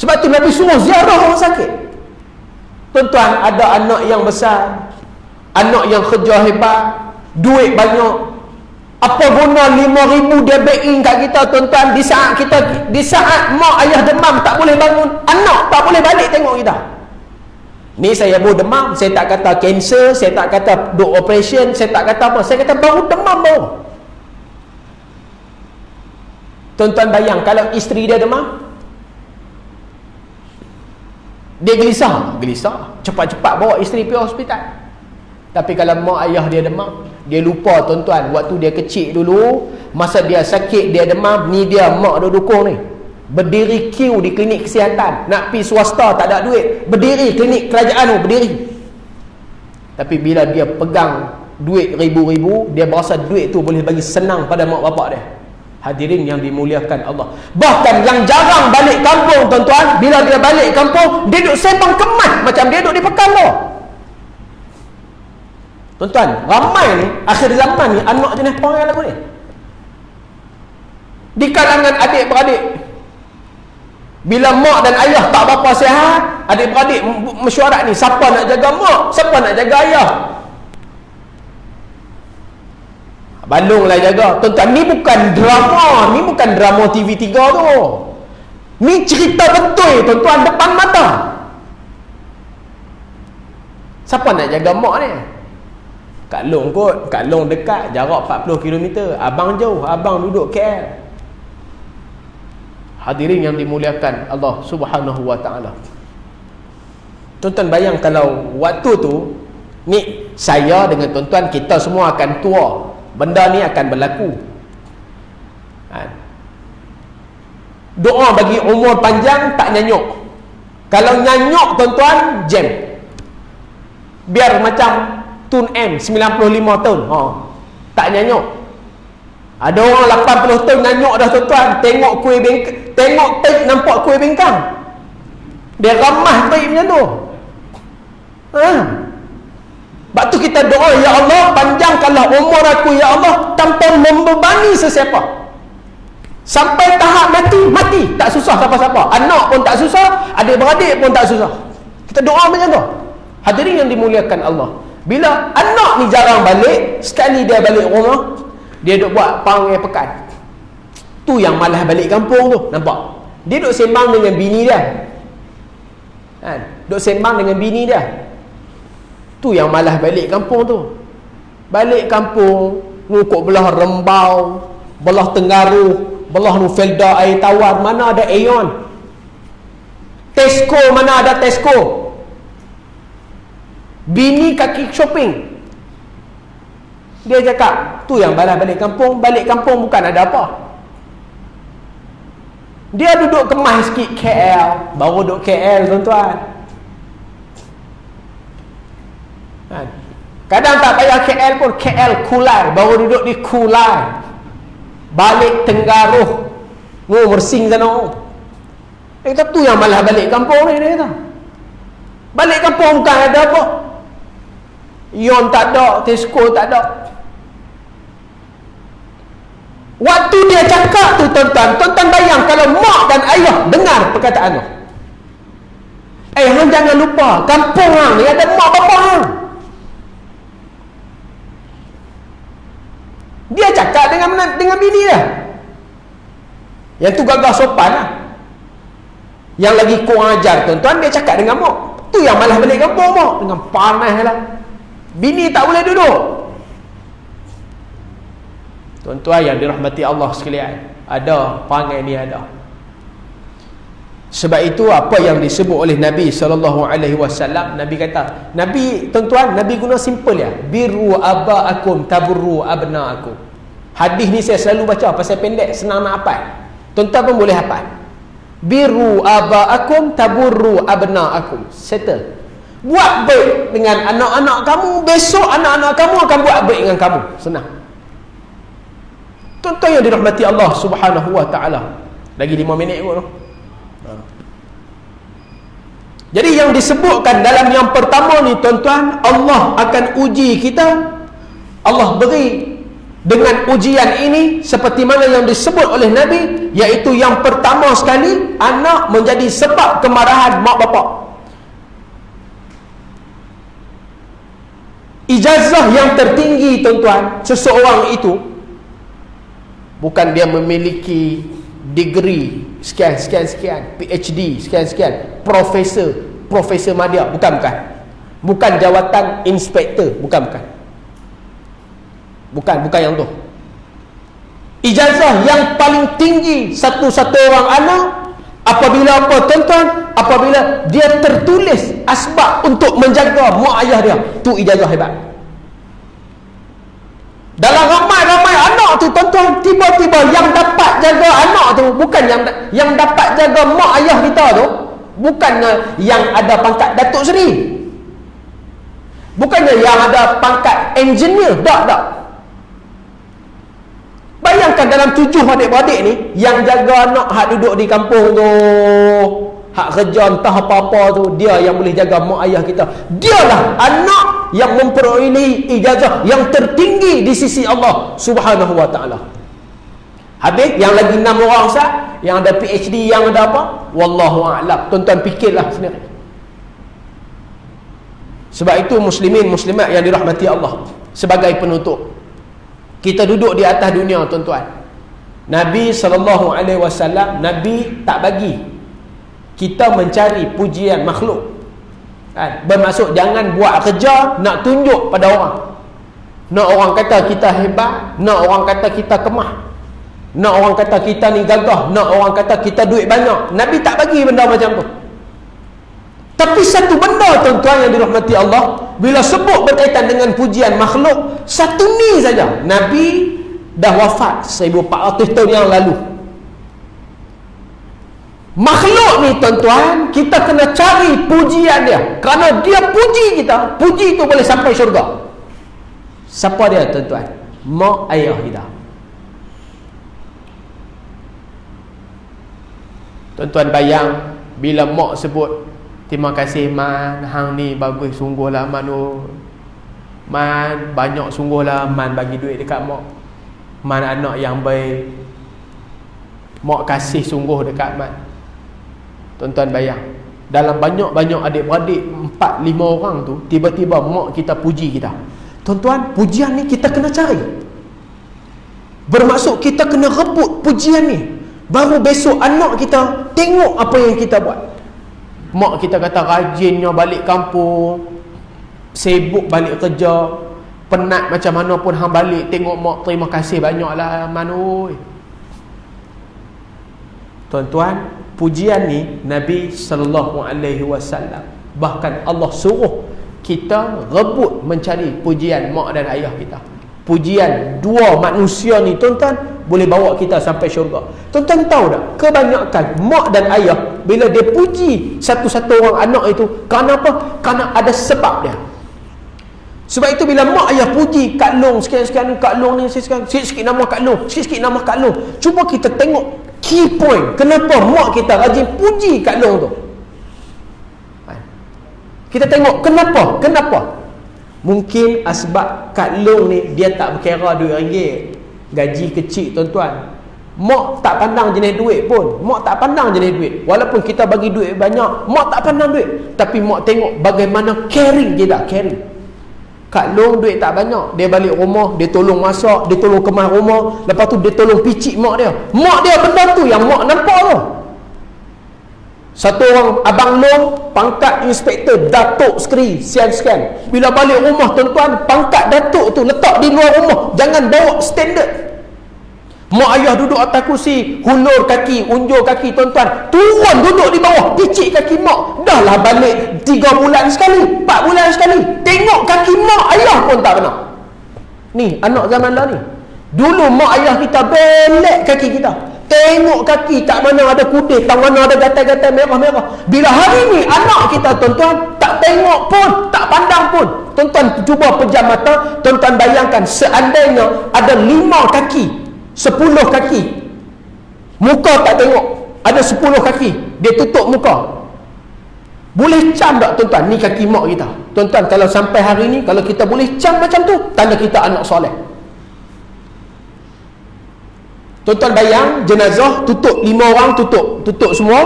Sebab tu Nabi suruh ziarah orang sakit. Tuan-tuan, ada anak yang besar, anak yang kerja hebat, duit banyak, apa guna 5,000 dia back in kat kita tuan-tuan, di saat mak ayah demam tak boleh bangun, anak tak boleh balik tengok kita. Ni saya baru demam, saya tak kata kanser, saya tak kata duk operation, saya tak kata apa, saya kata baru demam baru. Tuan-tuan bayang, kalau isteri dia demam, dia gelisah, cepat-cepat bawa isteri pergi hospital. Tapi kalau mak ayah dia demam, dia lupa tuan-tuan, waktu dia kecil dulu, masa dia sakit, dia demam, ni dia mak dia dukung ni, berdiri queue di klinik kesihatan, nak pergi swasta tak ada duit, berdiri klinik kerajaan tu, berdiri. Tapi bila dia pegang duit ribu-ribu, dia berasa duit tu boleh bagi senang pada mak bapak dia. Hadirin yang dimuliakan Allah, bahkan yang jarang balik kampung tuan-tuan, bila dia balik kampung, dia duduk sembang kemas macam dia duduk di Pekanbaru. Tuan-tuan, ramai ni akhir zaman ni anak jenis perangai lagu ni. Di kalangan adik-beradik, bila mak dan ayah tak berapa sihat, adik-beradik mesyuarat ni, siapa nak jaga mak, siapa nak jaga ayah. Balunglah jaga. Tuan-tuan, ni bukan drama TV3 tu. Ni cerita betul tuan-tuan, depan mata. Siapa nak jaga mak ni? Kak Long kot, Kak Long dekat, jarak 40 km. Abang jauh, abang duduk KL. Hadirin yang dimuliakan Allah Subhanahu wa ta'ala. Tuan-tuan bayang kalau waktu tu, ni saya dengan tuan-tuan, kita semua akan tua, benda ni akan berlaku. Doa bagi umur panjang, tak nyanyuk. Kalau nyanyuk tuan-tuan, jam. Biar macam Tun M 95 tahun. Tak nyanyuk. Ada orang 80 tahun nyanyuk dah tuan-tuan. Tengok kuih bengkang, tengok tape nampak kuih bengkang. Dia ramah tape macam tu. Sebab tu kita doa, ya Allah, panjangkanlah umur aku ya Allah, tanpa membebani sesiapa. Sampai tahap mati tak susah siapa-siapa. Anak pun tak susah, adik-beradik pun tak susah. Kita doa macam tu. Hadirin yang dimuliakan Allah, bila anak ni jarang balik, sekali dia balik rumah, dia duk buat panggil pekan. Tu yang malas balik kampung tu. Nampak? Dia duk sembang dengan bini dia. Duk sembang dengan bini dia. Tu yang malas balik kampung tu. Balik kampung, ngukuk belah Rembau, belah Tenggaru, belah Nufelda air tawar, mana ada Aeon? Tesco, mana ada Tesco? Bini kaki shopping. Dia cakap, tu yang malas balik kampung. Balik kampung bukan ada apa. Dia duduk kemas sikit KL. Baru duduk KL tuan-tuan. Kadang tak payah KL pun, KL Kulai, baru duduk di Kulai, balik Tenggaruh, Mersing sana. Dia kata tu yang malah balik kampung ni. Dia kata balik kampung bukan ada apa, Ion tak ada, Tesco tak ada. Waktu dia cakap tu tuan-tuan bayang kalau mak dan ayah dengar perkataan tu. Hang jangan lupa, kampung hang ni ada mak bapak hang. Dia cakap dengan bini dia. Yang tu gagah sopan lah. Yang lagi kurang ajar tuan-tuan, dia cakap dengan mak. Tu yang malah balik kampung mak, dengan panas lah. Bini tak boleh duduk. Tuan-tuan yang dirahmati Allah sekalian, ada perangai ni ada. Sebab itu apa yang disebut oleh Nabi SAW, Nabi kata, Nabi tuan-tuan, Nabi guna simple ya, biru aba'akum taburru abna'akum. Hadis ni saya selalu baca pasal pendek, senang nak hafal. Tuan-tuan pun boleh hafal. Biru aba'akum taburru abna'akum. Settle. Buat baik dengan anak-anak kamu, besok anak-anak kamu akan buat baik dengan kamu. Senang. Tuan-tuan yang dirahmati Allah Subhanahu wa ta'ala. Lagi 5 minit kot tu. Jadi yang disebutkan dalam yang pertama ni tuan-tuan, Allah akan uji kita. Allah beri dengan ujian ini seperti mana yang disebut oleh Nabi, iaitu yang pertama sekali, anak menjadi sebab kemarahan mak bapak. Ijazah yang tertinggi tuan-tuan, seseorang itu bukan dia memiliki degree sekian, PhD sekian, profesor madya, bukan jawatan inspektor, bukan yang tu. Ijazah yang paling tinggi satu-satu orang anak apabila apa tuan-tuan, apabila dia tertulis asbab untuk menjaga mak ayah dia, tu ijazah hebat. Dalam ramai-ramai anak tu tuan-tuan, tiba-tiba yang dapat jaga anak tu bukan yang dapat jaga mak ayah kita tu, bukannya yang ada pangkat Datuk Seri, bukannya yang ada pangkat engineer, tak. Bayangkan dalam 7 adik-beradik ni, yang jaga anak hak duduk di kampung tu, hak kerja entah apa-apa tu, dia yang boleh jaga mak ayah kita. Dialah anak yang memperolehi ijazah yang tertinggi di sisi Allah Subhanahu wa ta'ala. Habis yang lagi 6 orang sah, yang ada PhD, yang ada apa, wallahu a'lam. Tuan-tuan fikirlah sendiri. Sebab itu muslimin muslimat yang dirahmati Allah, sebagai penutup, kita duduk di atas dunia tuan-tuan, Nabi SAW, Nabi tak bagi kita mencari pujian makhluk. Bermaksud jangan buat kerja nak tunjuk pada orang, nak orang kata kita hebat, nak orang kata kita kemah, nak orang kata kita ni gagah, nak orang kata kita duit banyak. Nabi tak bagi benda macam tu. Tapi satu benda tuan-tuan yang dirahmati Allah, bila sebut berkaitan dengan pujian makhluk, satu ni saja. Nabi dah wafat 1400 tahun yang lalu. Makhluk ni tuan-tuan, kita kena cari pujian dia. Kerana dia puji kita, puji tu boleh sampai syurga. Siapa dia tuan-tuan? Mak ayah kita. Tuan-tuan bayang, bila mak sebut, terima kasih Man, hang ni bagus sungguhlah Man. Man, banyak sungguhlah Man bagi duit dekat mak. Man anak yang baik. Mak kasih sungguh dekat Man. Tuan-tuan bayang, dalam banyak-banyak adik-beradik 4-5 orang tu, tiba-tiba mak kita puji kita. Tuan-tuan, pujian ni kita kena cari. Bermaksud kita kena rebut pujian ni. Baru besok anak kita tengok apa yang kita buat. Mak kita kata rajinnya balik kampung, sibuk balik kerja, penat macam mana pun hang balik, tengok mak terima kasih banyaklah Man. Tuan-tuan, pujian ni Nabi SAW, bahkan Allah suruh kita rebut mencari pujian mak dan ayah kita. Pujian dua manusia ni tuan-tuan boleh bawa kita sampai syurga. Tuan-tuan tahu tak, kebanyakan mak dan ayah bila dia puji satu-satu orang anak itu, kerana apa? Kerana ada sebab dia. Sebab itu bila mak ayah puji Kak Long sekian-sekian, Kak Long ni sikit-sikit nama Kak Long, sikit-sikit nama Kak Long, cuba kita tengok key point kenapa mak kita rajin puji Kak Long tu. Kita tengok kenapa. Mungkin asbab Kak Long ni dia tak berkira duit ringgit, gaji kecil tuan-tuan. Mak tak pandang jenis duit pun. Mak tak pandang jenis duit. Walaupun kita bagi duit banyak, mak tak pandang duit. Tapi mak tengok bagaimana caring kita, caring. Kak Long duit tak banyak, dia balik rumah, dia tolong masak, dia tolong kemas rumah, lepas tu dia tolong picit mak dia. Mak dia benda tu yang mak nampak tu. Satu orang Abang Long, pangkat inspektor, Datuk Sekeri sekian-sekian. Bila balik rumah tuan-tuan, pangkat Datuk tu letak di luar rumah, jangan bawa standard. Mak ayah duduk atas kursi, hulur kaki, unjur kaki tuan-tuan, turun duduk di bawah, picit kaki mak. Dah lah balik 3 bulan sekali, 4 bulan sekali, tengok kaki mak ayah pun tak pernah. Ni anak zaman dah ni. Dulu mak ayah kita belek kaki kita, tengok kaki tak mana ada kudis, tak mana ada gatal-gatal merah-merah. Bila hari ni anak kita tuan-tuan tak tengok pun, tak pandang pun. Tuan-tuan cuba pejam mata, tuan-tuan bayangkan seandainya ada 5 kaki, 10 kaki, muka tak tengok, ada 10 kaki, dia tutup muka, boleh cam tak tuan-tuan? Ni kaki mak kita. Tuan-tuan, kalau sampai hari ni, kalau kita boleh cam macam tu, tanda kita anak soleh. Tuan-tuan bayang, jenazah tutup 5 orang, tutup semua,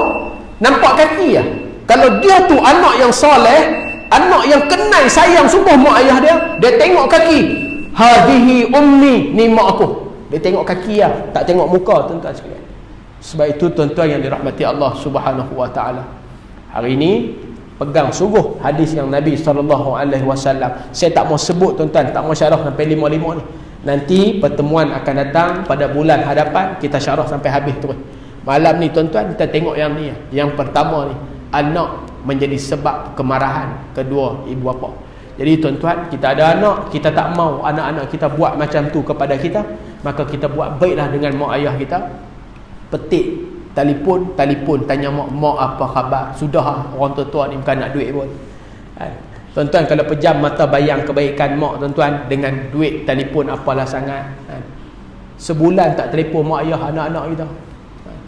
nampak kaki ya. Kalau dia tu anak yang soleh, anak yang kenal sayang sungguh mak ayah dia, dia tengok kaki, hadihi ummi, ni mak aku. Dia tengok kaki ya, tak tengok muka tuan-tuan sekalian. Sebab itu tuan-tuan yang dirahmati Allah Subhanahu wa taala, hari ini pegang sungguh hadis yang Nabi SAW. Saya tak mau sebut tuan-tuan, tak mau syarah sampai 5 ni. Nanti pertemuan akan datang pada bulan hadapan, kita syarah sampai habis terus. Malam ni tuan-tuan kita tengok yang ni. Yang pertama ni, anak menjadi sebab kemarahan kedua ibu bapa. Jadi tuan-tuan, kita ada anak, kita tak mau anak-anak kita buat macam tu kepada kita, maka kita buat baiklah dengan mak ayah kita. Petik telefon, tanya mak apa khabar. Sudah orang tua-tua ni bukan nak duit pun. Tuan-tuan, kalau pejam mata bayang kebaikan mak tuan-tuan dengan duit telefon apalah sangat. Sebulan tak telefon mak ayah anak-anak kita.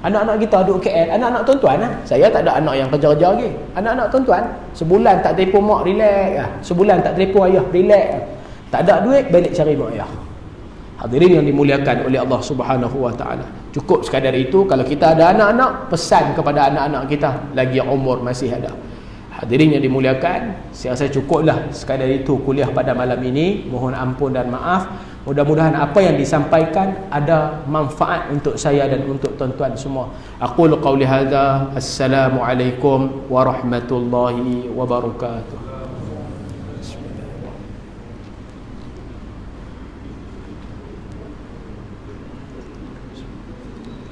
Anak-anak kita duduk KL, anak-anak tuan-tuan lah. Saya tak ada anak yang kerja-kerja lagi. Anak-anak tuan-tuan, sebulan tak telefon mak, relax lah. Sebulan tak telefon ayah, relax lah. Tak ada duit, balik cari mak ayah. Hadirin yang dimuliakan oleh Allah Subhanahu wa taala. Cukup sekadar itu. Kalau kita ada anak-anak, pesan kepada anak-anak kita lagi yang umur masih ada. Hadirin yang dimuliakan, saya rasa cukuplah sekadar itu kuliah pada malam ini. Mohon ampun dan maaf. Mudah-mudahan apa yang disampaikan ada manfaat untuk saya dan untuk tuan-tuan semua. Aqulu qawli hadza. Assalamualaikum warahmatullahi wabarakatuh.